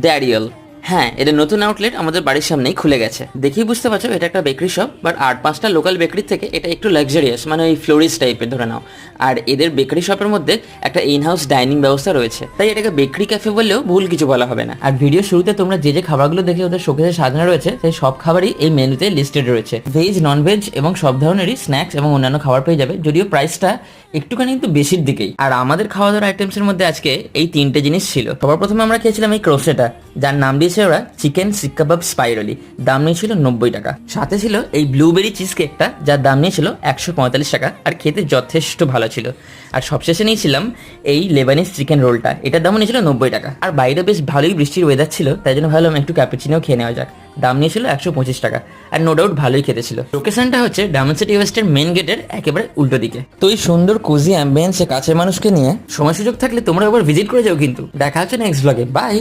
ড্যারিয়েল। হ্যাঁ, এদের নতুন আউটলেট আমাদের বাড়ির সামনেই খুলে গেছে। দেখেই বুঝতে পারছো এটা একটা বেকারি শপ, বাট 8-5টা লোকাল বেকারির থেকে এটা একটু লাক্সারিয়াস, মানে ওই ফ্লোরিস টাইপের ধরে নাও। আর এদের বেকারি শপের মধ্যে একটা ইন হাউস ডাইনিং ব্যবস্থা রয়েছে, তাই এটাকে বেকারি ক্যাফে বললেও ভুল কিছু বলা হবে না। আর ভিডিও শুরুতে তোমরা যে যে খাবারগুলো দেখে ওদের শোকেসে সাজানো রয়েছে সেই সব খাবারই এই মেনুতে লিস্টেড রয়েছে। ভেজ, নন ভেজ এবং সব ধরনেরই স্ন্যাক্স এবং অন্যান্য খাবার পেয়ে যাবে, যদিও প্রাইসটা একটুখানি কিন্তু বেশির দিকেই। আর আমাদের খাওয়া দাওয়ার আইটেমসের মধ্যে আজকে এই 3টে জিনিস ছিল। সবার প্রথমে আমরা খেয়েছিলাম এই ক্রোসেটা, যার নাম দিয়েছে ওরা চিকেন সিক কাবাব স্পাইরালি। দাম নিয়েছিল 90 টাকা। সাথে ছিল এই ব্লুবেরি চিজ কেকটা, যার দাম নিয়েছিল 145 টাকা, আর খেতে যথেষ্ট ভালো ছিল। আর সবশেষে নিয়েছিলাম এই লেবানিজ চিকেন রোলটা, এটার দামও নিয়েছিল 90 টাকা। আর বাইরে বেশ ভালোই বৃষ্টির ওয়েদার ছিল, তাই জন্য ভাবলাম একটু ক্যাপুচিনোও খেয়ে নেওয়া যাক। দাম নিয়েছিল 125 টাকা, আর নো ডাউট ভালোই খেতে ছিল। লোকেশনটা হচ্ছে ডায়মন্ড সিটি ওয়েস্টের মেন গেটের একেবারে উল্টো দিকে। তো এই সুন্দর কোজি অ্যাম্বিয়েন্সে কাছের মানুষকে নিয়ে সময় সুযোগ থাকলে তোমরা একবার ভিজিট করে যাও কিন্তু। দেখা হচ্ছে নেক্সট ব্লগে, বাই।